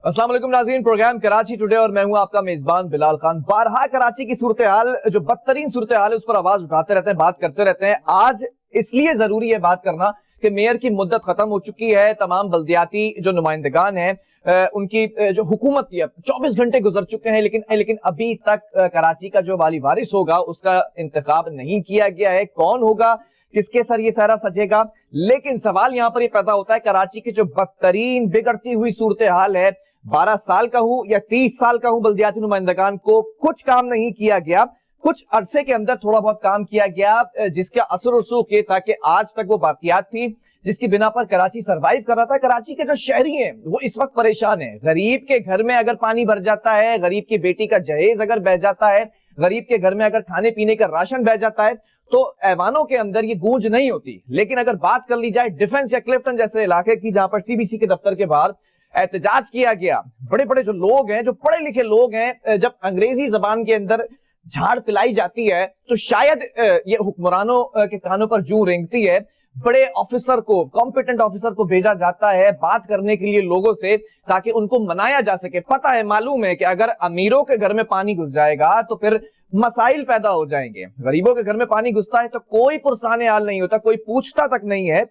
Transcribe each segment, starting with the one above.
अस्सलाम वालेकुम नाज़रीन, प्रोग्राम कराची टुडे और मैं हूं आपका मेजबान बिलाल खान। बारहा कराची की सूरत हाल, जो बदतरीन सूरत हाल है, उस पर आवाज उठाते रहते हैं, बात करते रहते हैं। आज इसलिए जरूरी है बात करना कि मेयर की मुद्दत खत्म हो चुकी है। तमाम बल्दियाती जो नुमाइंदगान हैं उनकी जो हुकूमत थी, अब 24 घंटे गुजर चुके हैं, लेकिन अभी तक कराची का जो वाली वारिस होगा उसका इंतखाब नहीं किया गया है। कौन होगा, किसके सर ये सारा सजेगा? लेकिन सवाल यहाँ पर ये पैदा होता है, कराची की जो बदतरीन बिगड़ती हुई सूरत हाल है, 12 साल का हूं या 30 साल का हूं, बल्दियाती नुमाइंदगान को कुछ काम नहीं किया गया। कुछ अरसे के अंदर थोड़ा बहुत काम किया गया, जिसका असर रसूख ये था कि आज तक वो बाकियात थी जिसकी बिना पर कराची सरवाइव कर रहा था। कराची के जो शहरी हैं वो इस वक्त परेशान हैं। गरीब के घर में अगर पानी भर जाता है, गरीब की बेटी का जहेज अगर बह जाता है, गरीब के घर में अगर खाने पीने का राशन बह जाता है, तो ऐवानों के अंदर ये गूंज नहीं होती। लेकिन अगर बात कर ली जाए डिफेंस या क्लिफ्टन जैसे इलाके की, जहां पर सीबीसी के दफ्तर के बाहर एहतजाज किया गया, बड़े बड़े जो लोग हैं, जो पढ़े लिखे लोग हैं, जब अंग्रेजी जबान के अंदर झाड़ पिलाई जाती है तो शायद ये हुक्मरानों के कानों पर जूं रेंगती है। बड़े ऑफिसर को, कॉम्पिटेंट ऑफिसर को भेजा जाता है बात करने के लिए लोगों से, ताकि उनको मनाया जा सके। पता है, मालूम है कि अगर अमीरों के घर में पानी घुस जाएगा तो फिर मसाइल पैदा हो जाएंगे। गरीबों के घर में पानी घुसता है तो कोई पुरसाने हाल नहीं होता, कोई पूछता तक नहीं है।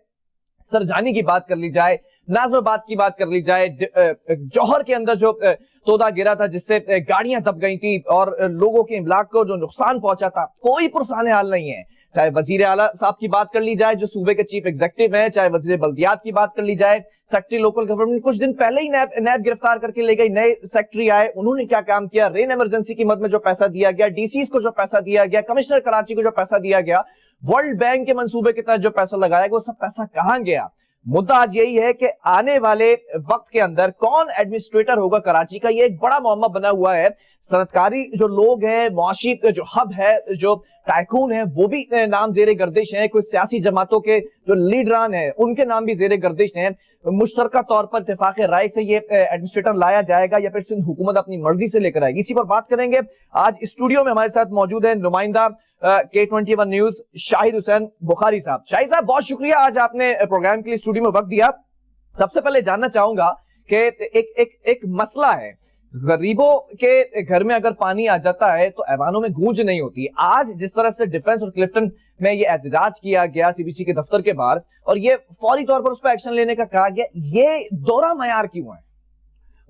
सरजानी की बात कर ली जाए, नाजराबाद की बात कर ली जाए, जौहर के अंदर जो तोदा गिरा था जिससे गाड़ियां दब गई थी और लोगों के इमलाक को जो नुकसान पहुंचा था, कोई पुरसाने हाल नहीं है। चाहे वजीर आला साहब की बात कर ली जाए जो सूबे के चीफ एग्जीक्यूटिव हैं, चाहे वजीर बल्दियात की बात कर ली जाए, सेक्रेटरी लोकल गवर्नमेंट कुछ दिन पहले ही नैब गिरफ्तार करके ले गई, नए सेक्रेटरी आए, उन्होंने क्या काम किया? रेन इमरजेंसी की मद में जो पैसा दिया गया, डीसीज को जो पैसा दिया गया, कमिश्नर कराची को जो पैसा दिया गया, वर्ल्ड बैंक के मंसूबे के तहत जो पैसा लगाया गया, वो सब पैसा कहां गया? मुद्दा आज यही है कि आने वाले वक्त के अंदर कौन एडमिनिस्ट्रेटर होगा कराची का, ये एक बड़ा मुअम्मा बना हुआ है। सनतकारी जो लोग हैं, मुआशी जो हब है, जो टाइकून है, वो भी नाम जेरे गर्दिश हैं। कुछ सियासी जमातों के जो लीडरान हैं उनके नाम भी जेरे गर्दिश हैं। मुश्तरका तौर पर इत्तेफाक राय से ये एडमिनिस्ट्रेटर लाया जाएगा या फिर सिंध हुकूमत अपनी मर्जी से लेकर आएगी, इसी पर बात करेंगे। आज स्टूडियो में हमारे साथ मौजूद है नुमाइंदा K21 न्यूज शाहिद हुसैन बुखारी साहब। शाहिद साहब, बहुत शुक्रिया, आज आपने प्रोग्राम के लिए स्टूडियो में वक्त दिया। सबसे पहले जानना चाहूंगा कि एक मसला है, गरीबों के घर में अगर पानी आ जाता है तो ऐवानों में गूंज नहीं होती। आज जिस तरह से डिफेंस और क्लिफ्टन में ये एहतजाज किया गया सीबीसी के दफ्तर के बाहर, और ये फौरी तौर पर उस पर एक्शन लेने का कहा गया, ये दोहरा मयार क्यों है?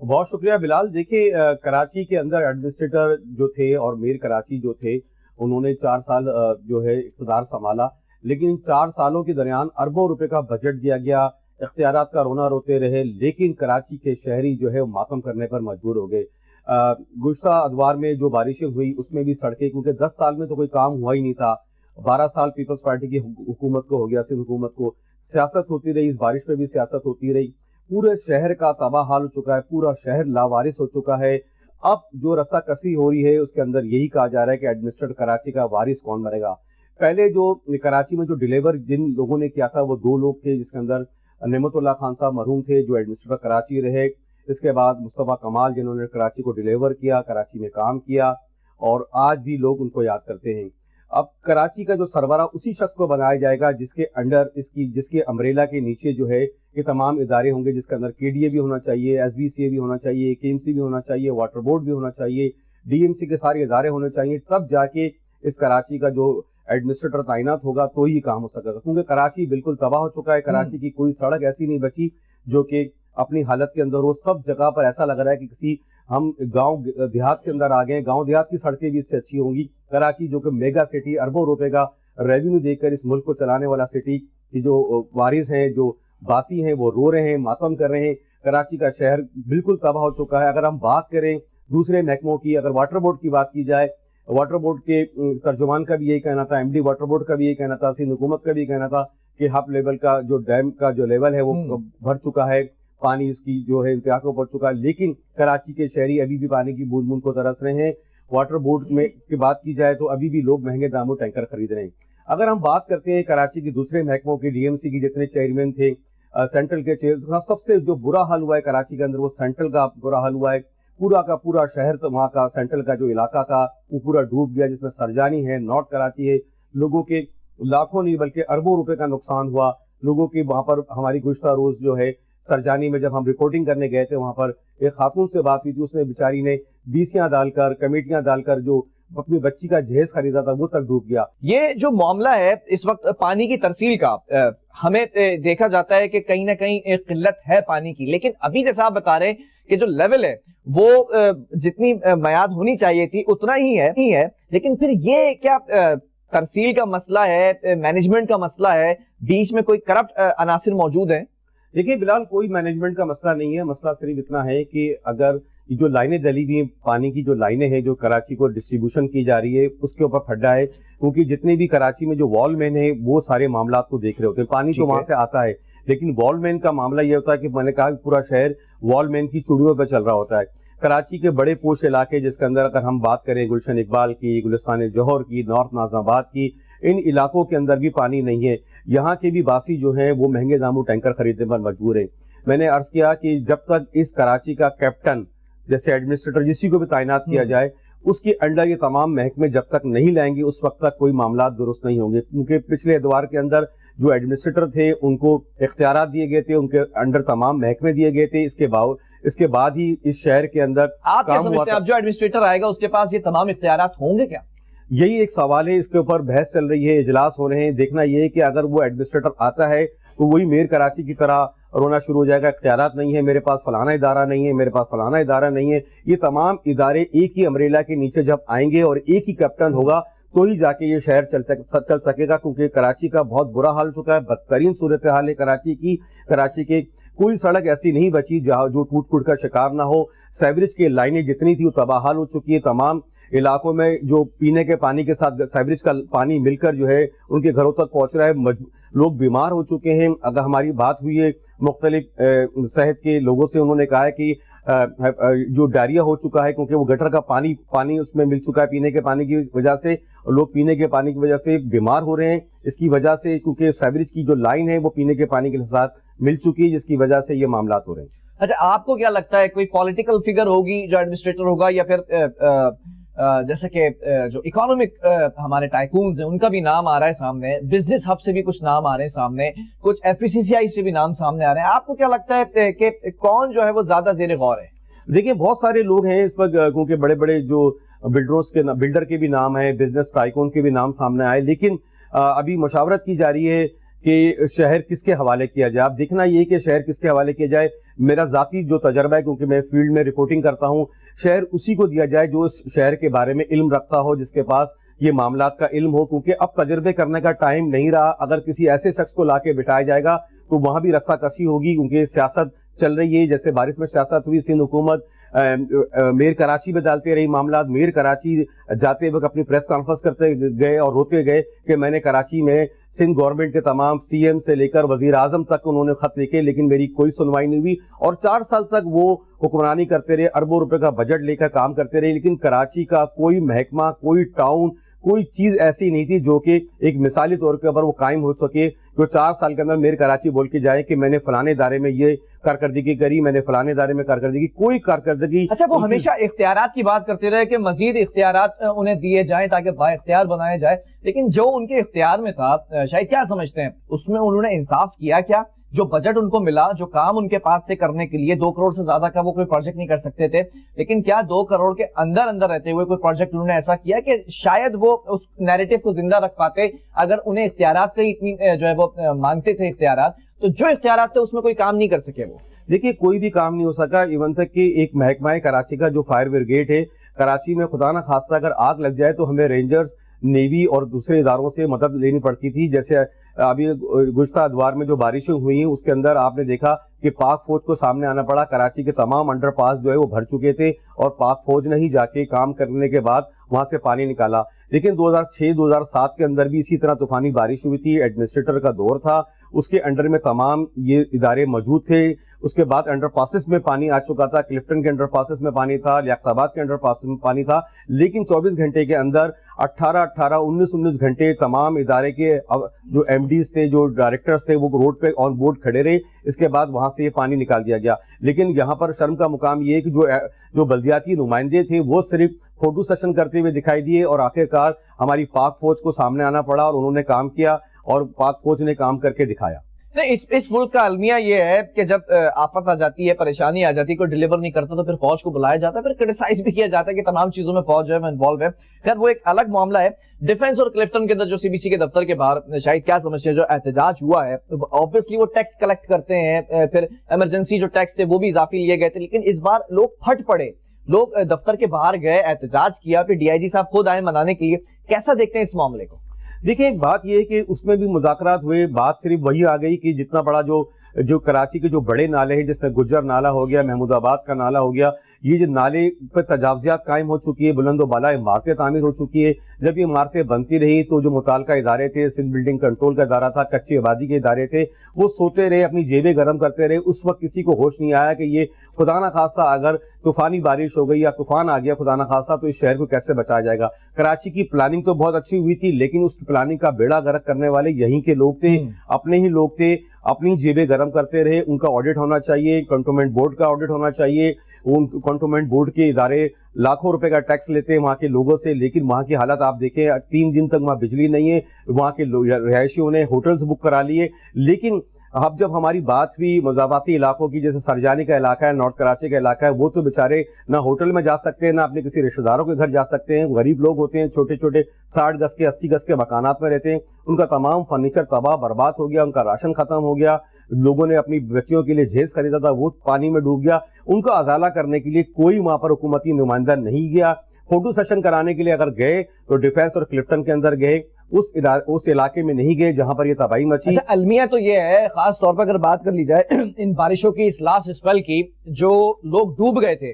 बहुत शुक्रिया बिलाल। देखिए, कराची के अंदर एडमिनिस्ट्रेटर जो थे और मेयर कराची जो थे, उन्होंने 4 साल जो है इक़्तिदार संभाला, लेकिन इन 4 सालों के दरमियान अरबों रुपए का बजट दिया गया, इख्तियारात का रोना रोते रहे, लेकिन कराची के शहरी जो है वो मातम करने पर मजबूर हो गए। गुज़श्ता अदवार में जो बारिशें हुई उसमें भी सड़कें, क्योंकि 10 साल में तो कोई काम हुआ ही नहीं था। 12 साल पीपल्स पार्टी की हुकूमत को हो गया, सिंध हुकूमत को, सियासत होती रही, इस बारिश में भी सियासत होती रही, पूरे शहर का तबाह हाल हो चुका है, पूरा शहर लावारिस हो चुका है। अब जो रस्सा कसी हो रही है उसके अंदर यही कहा जा रहा है कि एडमिनिस्ट्रेटर कराची का वारिस कौन बनेगा। पहले जो कराची में जो डिलीवर जिन लोगों ने किया था वो 2 लोग थे, जिसके अंदर नेमतुल्लाह खान साहब मरहूम थे जो एडमिनिस्ट्रेटर कराची रहे। इसके बाद मुस्तफ़ा कमाल जिन्होंने कराची को डिलीवर किया, कराची में काम किया, और आज भी लोग उनको याद करते हैं। अब कराची का जो सरबरा उसी शख्स को बनाया जाएगा जिसके अंडर जिसके अम्ब्रेला के नीचे जो है ये तमाम इदारे होंगे, जिसके अंदर केडीए भी होना चाहिए, एसबीसीए भी होना चाहिए, केएमसी भी होना चाहिए, वाटर बोर्ड भी होना चाहिए, डीएमसी के सारे इदारे होने चाहिए। तब जाके इस कराची का जो एडमिनिस्ट्रेटर तैनात होगा तो ही काम हो सकेगा, क्योंकि कराची बिल्कुल तबाह हो चुका है। कराची की कोई सड़क ऐसी नहीं बची जो कि अपनी हालत के अंदर हो। सब जगह पर ऐसा लग रहा है कि किसी हम गांव देहात के अंदर आ गए। गांव देहात की सड़कें भी इससे अच्छी होंगी। कराची जो कि मेगा सिटी, अरबों रुपए का रेवेन्यू देकर इस मुल्क को चलाने वाला सिटी की जो वारिस हैं, जो बासी हैं, वो रो रहे हैं, मातम कर रहे हैं। कराची का शहर बिल्कुल तबाह हो चुका है। अगर हम बात करें दूसरे महकमों की, अगर वाटर बोर्ड की बात की जाए, वाटर बोर्ड के तर्जुमान का भी यही कहना था, एमडी वाटर बोर्ड का भी यही कहना था, सिंध हुकूमत का भी कहना था कि हब लेवल का जो डैम का जो लेवल है वो भर चुका है, पानी इसकी जो है इंतहा को पड़ चुका है। लेकिन कराची के शहरी अभी भी पानी की बूंद बूंद को तरस रहे हैं। वाटर बोर्ड में की बात की जाए तो अभी भी लोग महंगे दामों टैंकर खरीद रहे हैं। अगर हम बात करते हैं कराची के दूसरे महकमों के, डीएमसी की जितने चेयरमैन थे, सेंट्रल के चेयर, सबसे जो बुरा हाल हुआ है कराची के अंदर वो सेंट्रल का बुरा हाल हुआ है। पूरा का पूरा शहर, तो वहाँ का सेंट्रल का जो इलाका था वो पूरा डूब गया, जिसमें सरजानी है, नॉर्थ कराची है। लोगों के लाखों नहीं बल्कि अरबों रुपए का नुकसान हुआ लोगों की। वहाँ पर हमारी गुज़श्ता रोज जो है सरजानी में जब हम रिपोर्टिंग करने गए थे, वहाँ पर एक खातून से बात हुई थी, उसने बेचारी ने बीसियां डालकर, कमेटियां डालकर जो अपनी बच्ची का जहेज खरीदा था वो तक डूब गया। ये जो मामला है इस वक्त पानी की तरसील का, हमें देखा जाता है कि कहीं ना कहीं एक किल्लत है पानी की, लेकिन अभी जैसा आप बता रहे हैं कि जो लेवल है वो जितनी मयाद होनी चाहिए थी उतना ही है, लेकिन फिर ये क्या तरसील का मसला है, मैनेजमेंट का मसला है, बीच में कोई करप्ट अनासिर मौजूद है? देखिए बिलाल, कोई मैनेजमेंट का मसला नहीं है। मसला सिर्फ इतना है कि अगर जो लाइनें डली हुई पानी की, जो लाइनें हैं जो कराची को डिस्ट्रीब्यूशन की जा रही है, उसके ऊपर खड्डा है। क्योंकि जितने भी कराची में जो वॉल मैन है वो सारे मामला को देख रहे होते हैं। पानी तो वहां से आता है, लेकिन वॉल मैन का मामला ये होता है कि मैंने कहा पूरा शहर वॉल मैन की चूड़ियों पर चल रहा होता है। कराची के बड़े पोश इलाके, जिसके अंदर अगर हम बात करें गुलशन इकबाल की, गुलिस्तान जौहर की, नॉर्थ नाज़ाबाद की, इन इलाकों के अंदर भी पानी नहीं है। यहाँ के भी बासी जो हैं वो महंगे दामों टैंकर खरीदने पर मजबूर हैं। मैंने अर्ज किया कि जब तक इस कराची का कैप्टन जैसे एडमिनिस्ट्रेटर जिसी को भी तैनात किया जाए, उसके अंडर ये तमाम महकमे जब तक नहीं लाएंगे उस वक्त तक कोई मामला दुरुस्त नहीं होंगे। क्योंकि पिछले एतवार के अंदर जो एडमिनिस्ट्रेटर थे उनको इख्तियारात दिए गए थे, उनके अंडर तमाम महकमे दिए गए थे। इसके बाद ही इस शहर के अंदर आप क्या समझते हैं, अब जो एडमिनिस्ट्रेटर आएगा उसके पास ये तमाम इख्तियारात होंगे क्या? यही एक सवाल है, इसके ऊपर बहस चल रही है, इजलास हो रहे हैं। देखना ये है कि अगर वो एडमिनिस्ट्रेटर आता है तो वही मेयर कराची की तरह रोना शुरू हो जाएगा, इख्तियारात नहीं है मेरे पास, फलाना इदारा नहीं है मेरे पास, फलाना इदारा नहीं है। ये तमाम इदारे एक ही अम्ब्रेला के नीचे जब आएंगे और एक ही कैप्टन होगा तो ही जाके ये शहर चल सकेगा। क्योंकि कराची का बहुत बुरा हाल हो चुका है, बदतरीन सूरत हाल है कराची की। कराची के कोई सड़क ऐसी नहीं बची जहाँ जो टूट फूट का शिकार ना हो। सीवरेज की लाइनें जितनी थी वो तबाहाल हो चुकी है। तमाम इलाकों में जो पीने के पानी के साथ सीवरेज का पानी मिलकर जो है उनके घरों तक पहुंच रहा है। लोग बीमार हो चुके हैं। अगर हमारी बात हुई है मुख्तलिफ सेहत के लोगों से, उन्होंने कहा है कि जो डायरिया हो चुका है क्योंकि वो गटर का पानी उसमें मिल चुका है पीने के पानी की वजह से। लोग पीने के पानी की वजह से बीमार हो रहे हैं इसकी वजह से, क्योंकि सीवरेज की जो लाइन है वो पीने के पानी के साथ मिल चुकी है, जिसकी वजह से ये मामला हो रहे हैं। अच्छा, आपको क्या लगता है कोई पॉलिटिकल फिगर होगी जो एडमिनिस्ट्रेटर होगा, या फिर जैसे कि जो इकोनॉमिक हमारे टाइकून्स हैं उनका भी नाम आ रहा है सामने, बिजनेस हब से भी कुछ नाम आ रहे हैं सामने, कुछ एफपीसीसीआई से भी नाम सामने आ रहे हैं। आपको क्या लगता है कि कौन जो है वो ज्यादा ज़ेरे गौर है? देखिए बहुत सारे लोग हैं इस वक्त, क्योंकि बड़े बड़े जो बिल्डर के भी नाम है, बिजनेस टाइकून के भी नाम सामने आए, लेकिन अभी मुशावरत की जा रही है कि शहर किसके हवाले किया जाए। आप देखना ये कि शहर किसके हवाले किया जाए। मेरा जाती जो तजर्बा है, क्योंकि मैं फील्ड में रिपोर्टिंग करता हूँ, शहर उसी को दिया जाए जो इस शहर के बारे में इल्म रखता हो, जिसके पास ये मामलात का इल्म हो। क्योंकि अब तजर्बे करने का टाइम नहीं रहा। अगर किसी ऐसे शख्स को लाके बिठाया जाएगा तो वहां भी रस्साकशी होगी, क्योंकि सियासत चल रही है। जैसे बारिश में सियासत हुई, सिंध हुकूमत मेयर कराची में डालते रही मामला। मेयर कराची जाते वक्त अपनी प्रेस कॉन्फ्रेंस करते गए और रोते गए कि मैंने कराची में सिंध गवर्नमेंट के तमाम सीएम से लेकर वजीर आजम तक उन्होंने खत लिखे, लेकिन मेरी कोई सुनवाई नहीं हुई। और 4 साल तक वो हुक्मरानी करते रहे, अरबों रुपए का बजट लेकर काम करते रहे, लेकिन कराची का कोई महकमा, कोई टाउन, कोई चीज ऐसी नहीं थी जो कि एक मिसाली तौर के ऊपर वो कायम हो सके। जो 4 साल के अंदर मेयर कराची बोल के जाए कि मैंने फलाने इदारे में ये कारकर्दगी करी, मैंने फलाने इदारे में कारकर्दगी, कोई कारकर्दगी। अच्छा, वो हमेशा इख्तियारात की बात करते रहे कि मजीद इख्तियारात उन्हें दिए जाएं ताकि बाइख्तियार बनाया जाए, लेकिन जो उनके इख्तियार में था, शायद क्या समझते हैं उसमें उन्होंने इंसाफ किया क्या? जो बजट उनको मिला, जो काम उनके पास से करने के लिए 2 करोड़ से ज्यादा का वो कोई प्रोजेक्ट नहीं कर सकते थे, लेकिन क्या 2 करोड़ के अंदर रहते हुए कोई प्रोजेक्ट उन्होंने ऐसा किया कि शायद वो उस नैरेटिव को जिंदा रख पाते? अगर उन्हें इख्तियारात की इतनी जो है वो मांगते थे इख्तियारात, तो जो इख्तियारात थे उसमें कोई काम नहीं कर सके वो। देखिए कोई भी काम नहीं हो सका। इवन तक कि एक महकमा कराची का जो फायर ब्रिगेड है, कराची में खुदा ना खास्ता अगर आग लग जाए तो हमें रेंजर्स, नेवी और दूसरे इदारों से मदद लेनी पड़ती थी। जैसे अभी गुज़श्ता अदवार में जो बारिशें हुई हैं उसके अंदर आपने देखा कि पाक फौज को सामने आना पड़ा। कराची के तमाम अंडरपास जो है वो भर चुके थे और पाक फौज ने ही जाके काम करने के बाद वहां से पानी निकाला। लेकिन 2006-2007 के अंदर भी इसी तरह तूफानी बारिश हुई थी। एडमिनिस्ट्रेटर का दौर था, उसके अंडर में तमाम ये इदारे मौजूद थे। اس کے بعد انڈر پاسز میں پانی آ چکا تھا, کلفٹن کے انڈر پاسز میں پانی تھا, لیاقت آباد کے انڈر پاسز میں پانی تھا, لیکن 24 گھنٹے کے اندر 19 گھنٹے تمام ادارے کے جو ایم ڈیز تھے, جو ڈائریکٹرز تھے, وہ روڈ پہ آن بورڈ کھڑے رہے. اس کے بعد وہاں سے یہ پانی نکال دیا گیا. لیکن یہاں پر شرم کا مقام یہ ہے کہ جو بلدیاتی نمائندے تھے وہ صرف فوٹو سیشن کرتے ہوئے دکھائی دیے, اور آخرکار ہماری پاک فوج کو سامنے آنا پڑا اور انہوں نے کام کیا اور پاک فوج نے کام کر کے دکھایا. نہیں, اس ملک کا المیہ یہ ہے کہ جب آفت آ جاتی ہے, پریشانی آ جاتی ہے, کوئی ڈیلیور نہیں کرتا تو پھر فوج کو بلایا جاتا ہے, پھر کرٹیسائز بھی کیا جاتا ہے کہ تمام چیزوں میں فوج جو ہے انوالو ہے. خیر وہ ایک الگ معاملہ ہے. ڈیفنس اور کلفٹن کے اندر جو سی بی سی کے دفتر کے باہر شاید کیا سمجھتے ہیں, جو احتجاج ہوا ہے, obviously وہ ٹیکس کلیکٹ کرتے ہیں, پھر ایمرجنسی جو ٹیکس تھے وہ بھی اضافی لیے گئے تھے, لیکن اس بار لوگ پھٹ پڑے, لوگ دفتر کے باہر گئے, احتجاج کیا, پھر ڈی آئی جی صاحب خود آئے منانے کے لیے. کیسا دیکھتے ہیں اس معاملے کو؟ دیکھیں, بات یہ ہے کہ اس میں بھی مذاکرات ہوئے, بات صرف وہی آ گئی کہ جتنا بڑا جو کراچی کے جو بڑے نالے ہیں, جس میں گجر نالہ ہو گیا, محمود آباد کا نالہ ہو گیا, یہ جو نالے پہ تجاوزات قائم ہو چکی ہے, بلند و بالا عمارتیں تعمیر ہو چکی ہے. جب یہ عمارتیں بنتی رہی تو جو متعلقہ ادارے تھے, سندھ بلڈنگ کنٹرول کا ادارہ تھا, کچی آبادی کے ادارے تھے, وہ سوتے رہے, اپنی جیبیں گرم کرتے رہے. اس وقت کسی کو ہوش نہیں آیا کہ یہ خدا نہ خواستہ اگر طوفانی بارش ہو گئی یا طوفان آ گیا خدا نہ خواستہ, تو اس شہر کو کیسے بچایا جائے گا. کراچی کی پلاننگ تو بہت اچھی ہوئی تھی, لیکن اس کی پلاننگ کا بیڑا غرق کرنے والے یہیں کے لوگ تھے, اپنے ہی لوگ تھے, اپنی جیبیں گرم کرتے رہے. ان کا آڈٹ ہونا چاہیے, کنٹونمنٹ بورڈ کا آڈٹ ہونا چاہیے. ان کنٹونمنٹ بورڈ کے ادارے لاکھوں روپے کا ٹیکس لیتے ہیں وہاں کے لوگوں سے, لیکن وہاں کی حالت آپ دیکھیں, 3 دن تک وہاں بجلی نہیں ہے, وہاں کے رہائشیوں نے ہوٹلز بک کرا لیے. لیکن اب جب ہماری بات ہوئی مضافاتی علاقوں کی, جیسے سرجانی کا علاقہ ہے, نارتھ کراچی کا علاقہ ہے, وہ تو بیچارے نہ ہوٹل میں جا سکتے ہیں, نہ اپنے کسی رشتہ داروں کے گھر جا سکتے ہیں. غریب لوگ ہوتے ہیں, چھوٹے چھوٹے 60 گز کے 80 گز کے مکانات میں رہتے ہیں. ان کا تمام فرنیچر تباہ برباد ہو گیا, ان کا راشن ختم ہو گیا, لوگوں نے اپنی بچیوں کے لیے جہیز خریدا تھا وہ پانی میں ڈوب گیا. ان کا ازالہ کرنے کے لیے کوئی وہاں پر حکومتی نمائندہ نہیں گیا. فوٹو سیشن کرانے کے لیے اگر گئے تو ڈیفنس اور کلفٹن کے اندر گئے, اس علاقے میں نہیں گئے جہاں پر یہ تباہی مچی. اچھا, المیہ تو یہ ہے, خاص طور پر اگر بات کر لی جائے ان بارشوں کی, اس لاسٹ اسپیل کی, جو لوگ ڈوب گئے تھے,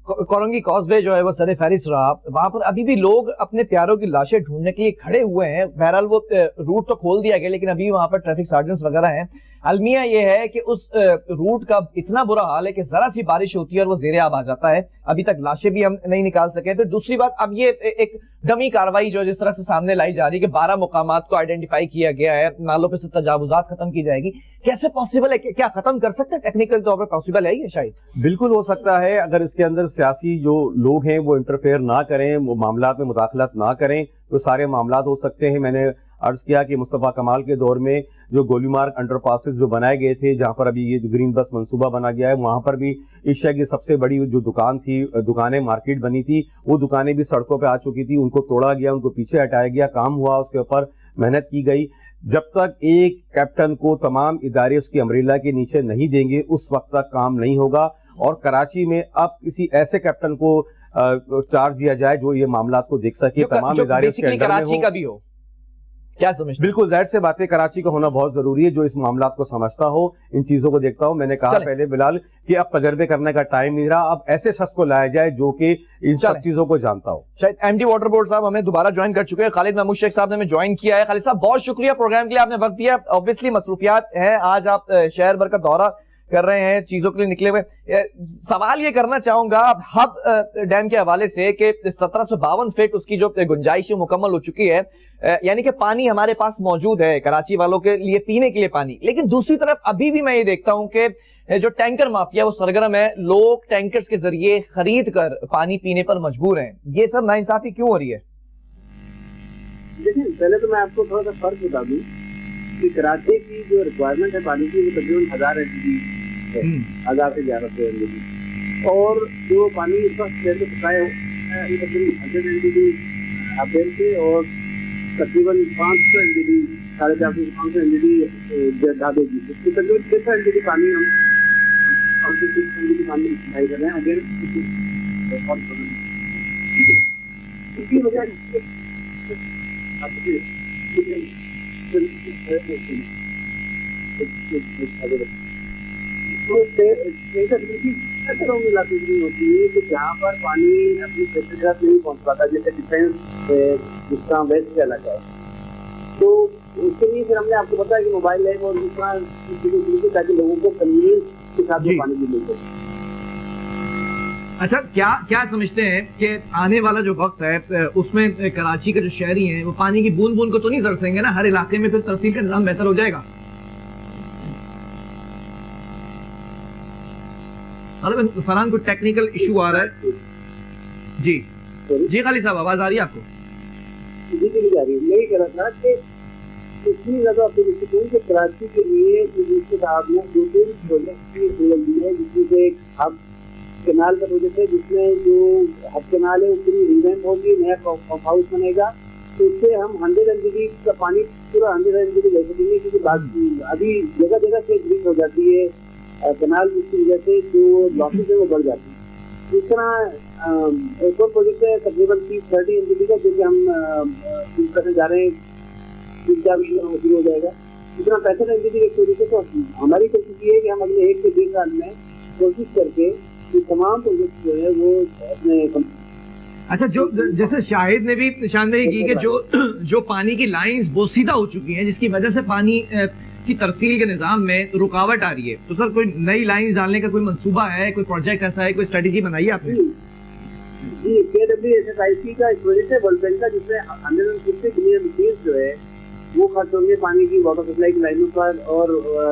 کورنگی کاز وے جو ہے وہ سر فہرست رہا, وہاں پر ابھی بھی لوگ اپنے پیاروں کی لاشیں ڈھونڈنے کے لیے کھڑے ہوئے ہیں. بہرحال وہ روٹ تو کھول دیا گیا, لیکن ابھی وہاں پر ٹریفک سارجنٹس وغیرہ ہیں. المیہ یہ ہے کہ اس روٹ کا اتنا برا حال ہے کہ ذرا سی بارش ہوتی ہے اور وہ زیر آب آ جاتا ہے. ابھی تک لاشیں بھی ہم نہیں نکال سکے. پھر دوسری بات, اب یہ ایک ڈمی کاروائی جو جس طرح سے سامنے لائی جا رہی ہے کہ 12 مقامات کو آئیڈینٹیفائی کیا گیا ہے, نالوں پہ سے تجاوزات ختم کی جائے گی. کیسے پاسبل ہے, کیا ختم کر سکتے ہیں؟ ٹیکنیکل طور پر پاسبل ہے یہ شاید؟ بالکل ہو سکتا ہے, اگر اس کے اندر سیاسی جو لوگ ہیں وہ انٹرفیئر نہ کریں, وہ معاملات میں مداخلت نہ کریں, تو سارے معاملات ہو سکتے ہیں. میں نے عرض کیا کہ مصطفیٰ کمال کے دور میں جو گولی مارگ انڈر پاسز جو بنائے گئے تھے, جہاں پر ابھی یہ گرین بس منصوبہ بنا گیا ہے, وہاں پر بھی ایشیا کی سب سے بڑی جو دکان تھی, دکانیں مارکیٹ بنی تھی, وہ دکانیں بھی سڑکوں پہ آ چکی تھی. ان کو توڑا گیا, ان کو پیچھے ہٹایا گیا, کام ہوا, اس کے اوپر محنت کی گئی. جب تک ایک کیپٹن کو تمام ادارے اس کی امبریلا کے نیچے نہیں دیں گے, اس وقت تک کام نہیں ہوگا. اور کراچی میں اب کسی ایسے کیپٹن کو چارج دیا جائے جو یہ معاملات کو دیکھ سکے, تمام ادارے اس کے انڈر میں کراچی کا بھی ہو. کیا سمجھتے؟ بالکل ظاہر سے بات ہے, کراچی کا ہونا بہت ضروری ہے, جو اس معاملات کو سمجھتا ہو, ان چیزوں کو دیکھتا ہو. میں نے کہا پہلے بلال کہ اب تجربے کرنے کا ٹائم نہیں رہا, اب ایسے شخص کو لایا جائے جو کہ ان سب چیزوں کو جانتا ہو. شاید ایم ڈی واٹر بورڈ صاحب ہمیں دوبارہ جوائن کر چکے ہیں. خالد محمود شیخ صاحب نے ہمیں جوائن کیا ہے. خالد صاحب بہت شکریہ پروگرام کے لیے, آپ نے وقت دیا. obviously مصروفیات ہیں, آج آپ شہر بھر کا دورہ کر رہے ہیں, چیزوں کے لیے نکلے ہوئے. سوال یہ کرنا چاہوں گا ہب ڈیم کے حوالے سے کہ 1752 فٹ اس کی جو گنجائش مکمل ہو چکی ہے, یعنی کہ پانی ہمارے پاس موجود ہے کراچی والوں کے لیے پینے کے لیے پانی. لیکن دوسری طرف ابھی بھی میں یہ دیکھتا ہوں کہ جو ٹینکر مافیا وہ سرگرم ہے, لوگ ٹینکرز کے ذریعے خرید کر پانی پینے پر مجبور ہیں. یہ سب ناانصافی کیوں ہو رہی ہے؟ دیکھیں, پہلے تو میں آپ کو تھوڑا سا فرق بتا دوں کہ کراچی کی جو ریکوائرمنٹ ہے پانی کی, وہ تقریباً 1000 MCD ہے, 1000 سے 1100 MCD, اور جو پانی اس وقت شہر میں سپلائی ہے وہ تقریباً 100 MCD اپریل سے, اور تقریباً 500 MCD 450 500 MCD ڈھابے کی, تو تقریباً 600 MCD پانی ہم 600 MCD پانی سپلائی کر رہے ہیں. اگر اس کی وجہ ہوتی ہے کہ جہاں پر پانی اپنی فیصلات نہیں پہنچ پاتا, جیسے ڈیفینس جس کا ویسٹ کا علاقہ ہے, تو اس کے لیے پھر ہم نے آپ کو بتایا کہ موبائل ایپ اور دوسرا تاکہ لوگوں کو کنوینس के साथ जी। वो पानी भी मिल सके। अच्छा, क्या समझते हैं कि आने वाला जो वक्त है उसमें कराची के जो शहरी हैं वो पानी की बूंद बूंद को तो नहीं तरसेंगे ना? हर इलाके में फिर तरसील का निजाम बेहतर हो जाएगा। मतलब फरहान को टेक्निकल इशू आ रहा है। जी जी खालिद साहब, आवाज आ रही है आपको? जी जी जा रही है। मैं ये कह रहा था कि इतनी ज्यादा अपोजिशन है कि कराची के लिए मिनिस्टर साहब ने 2-3 प्रोजेक्ट की अप्रूवल दी है, जिसमें से एक हब कैनाल का प्रोजेक्ट है, जिसमें जो हब कैनाल है वो पूरी रिवेंट होगी, नया पंप हाउस बनेगा, तो उससे हम 100 MGD का पानी पूरा 100 MGD ले सकेंगे, क्योंकि अभी जगह जगह से लीक हो जाती है कैनाल, जिसकी वजह से जो लॉसेज है वो बढ़ जाती है। इस तरह एक और प्रोजेक्ट है तकरीबन 30-30 MGD का, जो कि हम शुरू करने जा रहे हैं, 3-4 महीने में शुरू हो जाएगा। इतना 65 MGD एक प्रोजेक्ट है। तो हमारी कोशिश ये है कि हम अगले 1 से 1.5 साल में कोशिश करके ये तमाम प्रोजेक्ट जो है वो अपने। अच्छा, जो जैसे शाहिद ने भी निशानदेही की कि जो पानी की लाइंस बोसीदा हो चुकी हैं, जिसकी वजह से पानी की तरसील के निजाम में रुकावट आ रही है, तो सर कोई नई लाइंस डालने का कोई मंसूबा है, कोई प्रोजेक्ट ऐसा है, कोई स्ट्रेटेजी बनाई है आपने? जी, KWSSIC का एक प्रोजेक्ट है वर्ल्ड बैंक का, जिसमें 150 बिलियन रुपीज जो है वो खर्च होंगे पानी की वाटर सप्लाई की लाइनों पर और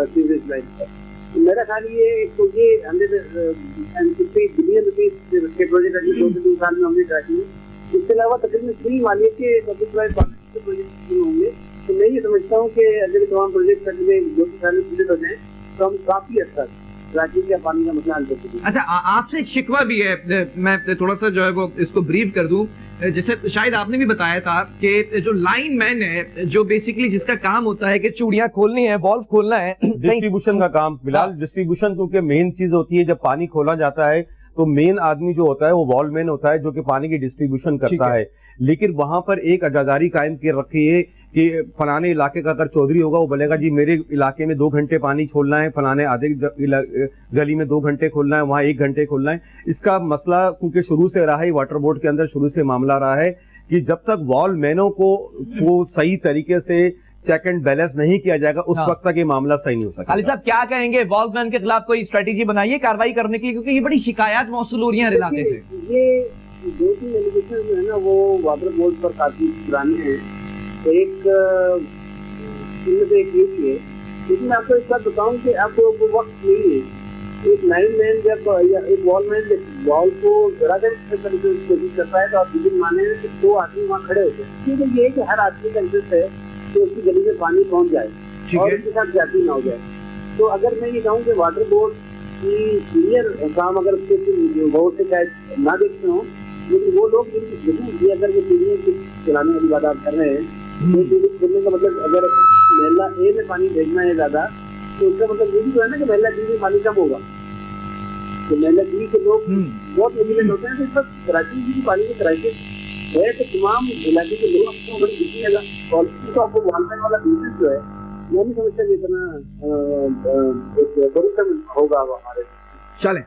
सीवरेज लाइन पर। तो मेरा ख्याल ये एक तो ये 150 बिलियन रुपीज के प्रोजेक्ट अगले 2 से 3 साल में होंगे कराची में। इसके अलावा तकरीबन 3 मालिक के पब्लिक प्राइवेट पार्टनरशिप के प्रोजेक्ट शुरू होंगे। तो मैं ये समझता हूँ कि अगर तमाम प्रोजेक्ट अगले 2 साल में पूरे हो जाए तो हम काफी हद तक कराची का पानी का मसला हल कर सकेंगे। अच्छा, आपसे एक शिकवा भी है, मैं थोड़ा सा जो है वो इसको ब्रीफ कर दूं। जैसे शायद आपने भी बताया था कि जो लाइन मैन है, जो बेसिकली जिसका काम होता है कि चूड़ियां खोलनी है, वॉल्व खोलना है, डिस्ट्रीब्यूशन का काम बिलाल, डिस्ट्रीब्यूशन क्योंकि मेन चीज होती है। जब पानी खोला जाता है तो मेन आदमी जो होता है वो वॉल्व मैन होता है, जो कि पानी की डिस्ट्रीब्यूशन करता है। लेकिन वहां पर एक अजादारी कायम कर रखी है कि फलाने इलाके का अगर चौधरी होगा वो बोलेगा जी मेरे इलाके में 2 घंटे पानी छोड़ना है, फलाने आधे गली में 2 घंटे खोलना है, वहां 1 घंटे खोलना है। इसका मसला क्योंकि शुरू से रहा है, वाटर बोर्ड के अंदर शुरू से मामला रहा है कि जब तक वॉल्व मैनों को सही तरीके से चेक एंड बैलेंस नहीं किया जाएगा, उस वक्त तक ये मामला सही नहीं हो सकता। खालिद साहब, क्या कहेंगे वॉल्व मैन के खिलाफ कोई स्ट्रेटेजी बनाइए कार्रवाई करने के लिए, क्योंकि ये बड़ी शिकायत मौसूल हो रही है हर इलाके से। ये 2-3 एलिगेशन जो है ना वो वाटर बोर्ड पर काफी पुराने हैं। तो एक इनमें से एक ये भी है, लेकिन मैं आपको एक बात बताऊं कि आपको वो वक्त नहीं है। एक लाइन मैन जब या एक वॉल मैन जब वॉल को जरा से तरीके से कोशिश करता है तो आप यकीन माने कि 2 आदमी वहाँ खड़े होते हैं, क्योंकि ये है कि हर आदमी का इंटरेस्ट है कि उसकी गली में पानी पहुंच जाए और उसके साथ जाती ना हो जाए। तो अगर मैं ये कहूँ कि वाटर बोर्ड की सीनियर काम अगर उसके बोर्ड से शायद ना देखते हो, लेकिन वो लोग जिनकी अगर वो सीनियर चलाने वाली बात आप कर रहे हैं, बोलने का मतलब अगर महला ए में पानी भेजना है ज्यादा, तो उसका मतलब ये भी तो है ना कि महला बी में पानी कम होगा। तो महला बी के लोग बहुत विजिलेंट होते हैं। तो इस वक्त कराची की पानी की क्राइसिस है, तो तमाम इलाके के लोग आपको बड़ी दिखी है और तो आपको वॉलमैन वाला बिजनेस जो है मैं नहीं समझता कि इतना होगा हमारे। चलें,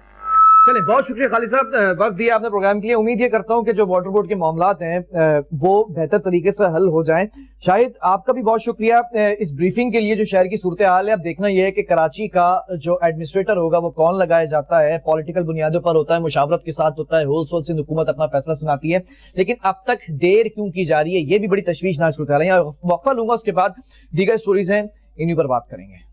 बहुत शुक्रिया खालिद साहब, वक्त दिया आपने प्रोग्राम के लिए। उम्मीद ये करता हूं कि जो वाटर बोर्ड के मामलात हैं वो बेहतर तरीके से हल हो जाएं। शाहिद, आपका भी बहुत शुक्रिया इस ब्रीफिंग के लिए। जो शहर की सूरत हाल है, अब देखना यह है कि कराची का जो एडमिनिस्ट्रेटर होगा वो कौन लगाया जाता है। पॉलिटिकल बुनियादों पर होता है, मुशावरत के साथ होता है, होल सोल से हुकूमत अपना फैसला सुनाती है, लेकिन अब तक देर क्यों की जा रही है, ये भी बड़ी तशवीशनाक सूरत हाल है। वक्फा लूंगा, उसके बाद दीगर स्टोरीज हैं, इन्हीं पर बात करेंगे।